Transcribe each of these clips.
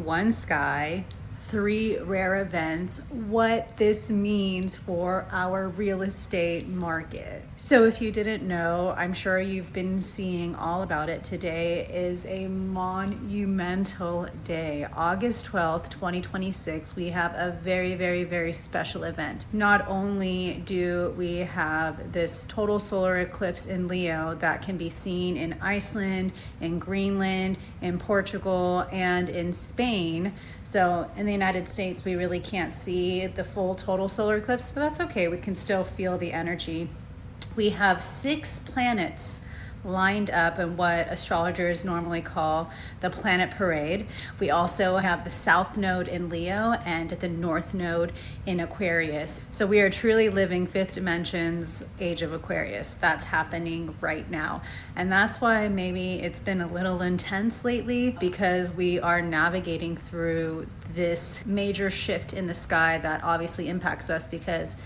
one sky, 3 rare events, what this means for our real estate market. So if you didn't know, I'm sure you've been seeing all about it. Today is a monumental day. August 12th, 2026, we have a very, very, very special event. Not only do we have this total solar eclipse in Leo that can be seen in Iceland, in Greenland, in Portugal, and in Spain. So in the United States, we really can't see the full total solar eclipse, but that's okay. We can still feel the energy. We have 6 planets lined up in what astrologers normally call the planet parade. We also have the south node in Leo and the north node in Aquarius. So we are truly living 5th dimensions age of Aquarius. That's happening right now. And that's why maybe it's been a little intense lately, because we are navigating through this major shift in the sky that obviously impacts us, because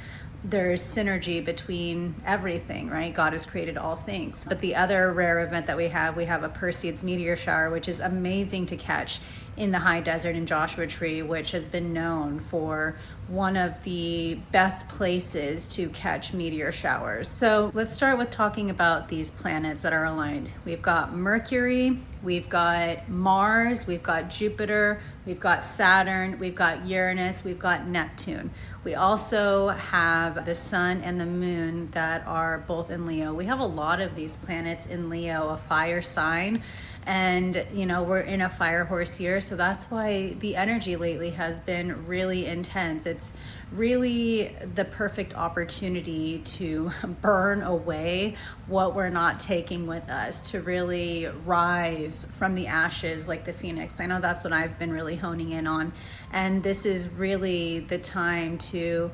there's synergy between everything, right? God has created all things. But the other rare event that we have a Perseids meteor shower, which is amazing to catch in the high desert in Joshua Tree, which has been known for one of the best places to catch meteor showers. So let's start with talking about these planets that are aligned. We've got Mercury, we've got Mars, we've got Jupiter, we've got Saturn, we've got Uranus, we've got Neptune. We also have the sun and the moon that are both in Leo. We have a lot of these planets in Leo, a fire sign. And, we're in a fire horse year. So that's why the energy lately has been really intense. It's really the perfect opportunity to burn away what we're not taking with us, to really rise from the ashes like the phoenix. I know that's what I've been really honing in on. And this is really the time to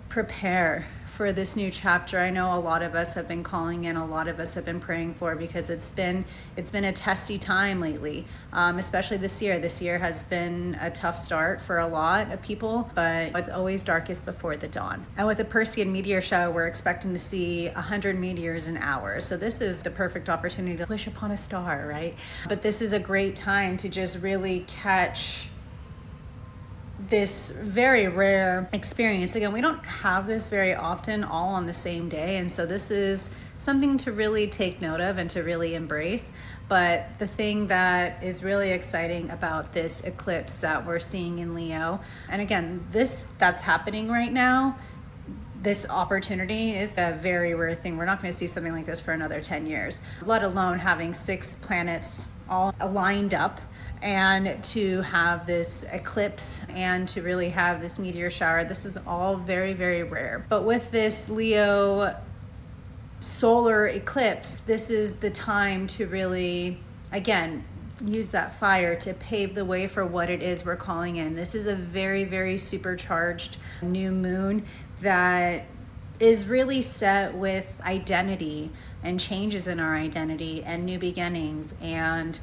prepare for this new chapter. I know a lot of us have been calling in, a lot of us have been praying for, because it's been a testy time lately, especially this year. This year has been a tough start for a lot of people, but it's always darkest before the dawn. And with the Perseid meteor shower, we're expecting to see 100 meteors an hour. So this is the perfect opportunity to wish upon a star, right? But this is a great time to just really catch this very rare experience. Again, we don't have this very often all on the same day, and so this is something to really take note of and to really embrace. But the thing that is really exciting about this eclipse that we're seeing in Leo, and again, that's happening right now, this opportunity is a very rare thing. We're not going to see something like this for another 10 years, let alone having 6 planets all lined up, and to have this eclipse and to really have this meteor shower. This is all very, very rare. But with this Leo solar eclipse, this is the time to really, again, use that fire to pave the way for what it is we're calling in. This is a very, very supercharged new moon that is really set with identity and changes in our identity and new beginnings, and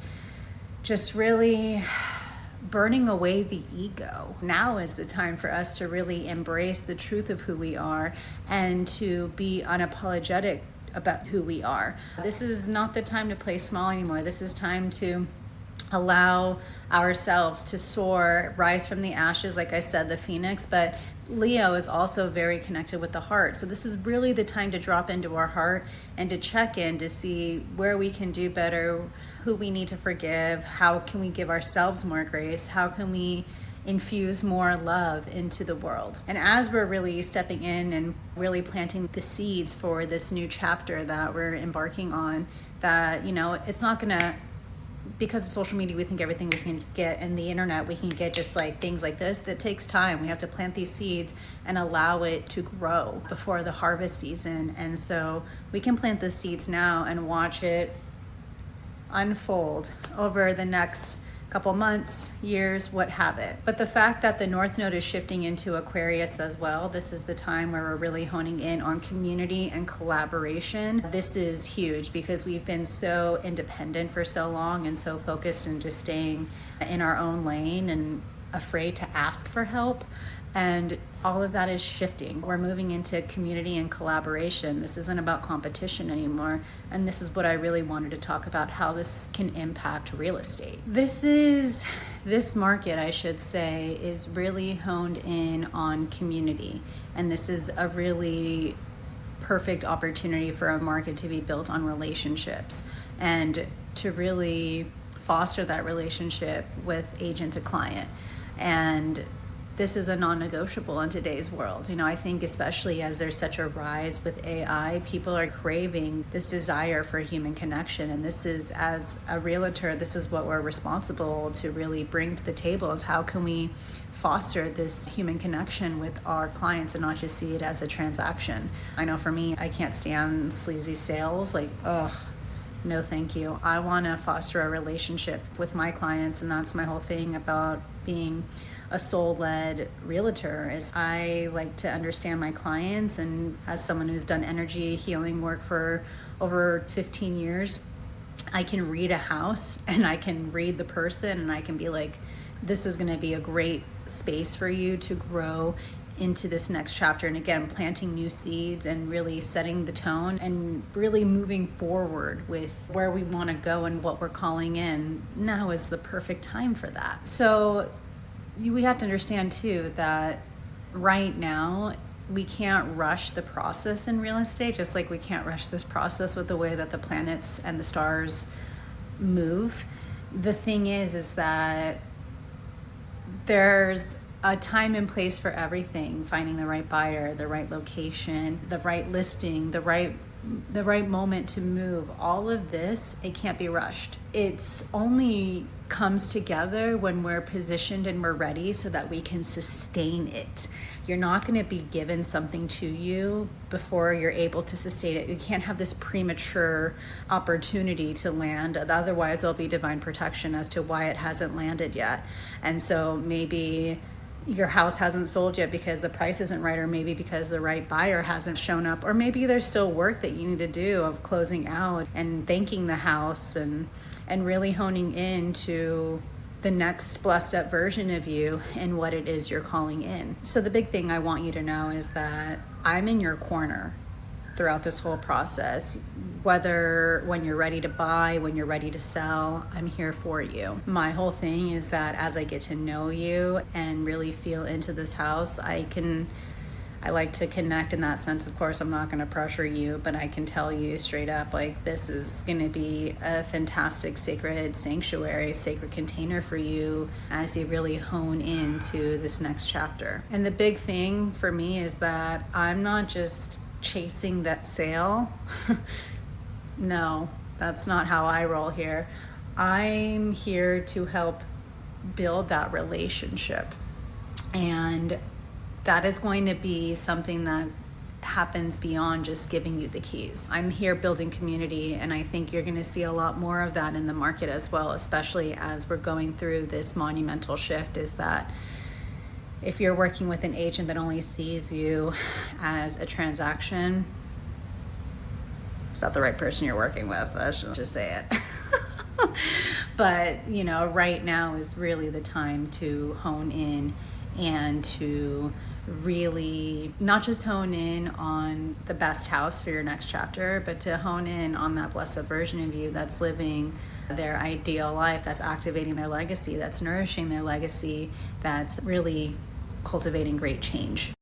just really burning away the ego. Now is the time for us to really embrace the truth of who we are and to be unapologetic about who we are. This is not the time to play small anymore. This is time to allow ourselves to soar, rise from the ashes, like I said, the phoenix. But Leo is also very connected with the heart. So this is really the time to drop into our heart and to check in to see where we can do better, who we need to forgive, how can we give ourselves more grace, how can we infuse more love into the world. And as we're really stepping in and really planting the seeds for this new chapter that we're embarking on, that, it's not gonna, because of social media, we think everything we can get, and the internet, we can get just like things like this. That takes time. We have to plant these seeds and allow it to grow before the harvest season. And so we can plant the seeds now and watch it unfold over the next couple months, years, what have it. But the fact that the North Node is shifting into Aquarius as well, this is the time where we're really honing in on community and collaboration. This is huge because we've been so independent for so long and so focused and just staying in our own lane and afraid to ask for help. And all of that is shifting. We're moving into community and collaboration. This isn't about competition anymore. And this is what I really wanted to talk about, how this can impact real estate. This market, I should say, is really honed in on community. And this is a really perfect opportunity for a market to be built on relationships and to really foster that relationship with agent to client. And this is a non-negotiable in today's world. I think especially as there's such a rise with AI, people are craving this desire for human connection. And this is, as a realtor, this is what we're responsible to really bring to the table, is how can we foster this human connection with our clients and not just see it as a transaction. I know for me, I can't stand sleazy sales. No, thank you. I want to foster a relationship with my clients, and that's my whole thing about being a soul-led realtor. Is I like to understand my clients, and as someone who's done energy healing work for over 15 years, I can read a house and I can read the person, and I can be like, this is going to be a great space for you to grow into this next chapter. And again, planting new seeds and really setting the tone and really moving forward with where we want to go and what we're calling in. Now is the perfect time for that. So we have to understand too that right now we can't rush the process in real estate, just like we can't rush this process with the way that the planets and the stars move. The thing is that there's a time and place for everything. Finding the right buyer, the right location, the right listing, the right moment to move. All of this, it can't be rushed. It's only comes together when we're positioned and we're ready so that we can sustain it. You're not going to be given something to you before you're able to sustain it. You can't have this premature opportunity to land. Otherwise, there'll be divine protection as to why it hasn't landed yet. And so maybe your house hasn't sold yet because the price isn't right, or maybe because the right buyer hasn't shown up, or maybe there's still work that you need to do of closing out and thanking the house and really honing into the next blessed up version of you and what it is you're calling in. So the big thing I want you to know is that I'm in your corner throughout this whole process. Whether when you're ready to buy, when you're ready to sell, I'm here for you. My whole thing is that as I get to know you and really feel into this house, I like to connect in that sense. Of course, I'm not going to pressure you, but I can tell you straight up, like, this is going to be a fantastic sacred sanctuary, sacred container for you as you really hone into this next chapter. And the big thing for me is that I'm not just chasing that sale. No, that's not how I roll here. I'm here to help build that relationship. And that is going to be something that happens beyond just giving you the keys. I'm here building community, and I think you're going to see a lot more of that in the market as well, especially as we're going through this monumental shift, is that if you're working with an agent that only sees you as a transaction, it's not the right person you're working with. Let's just say it. But, right now is really the time to hone in and to really not just hone in on the best house for your next chapter, but to hone in on that blessed version of you that's living their ideal life, that's activating their legacy, that's nourishing their legacy, that's really cultivating great change.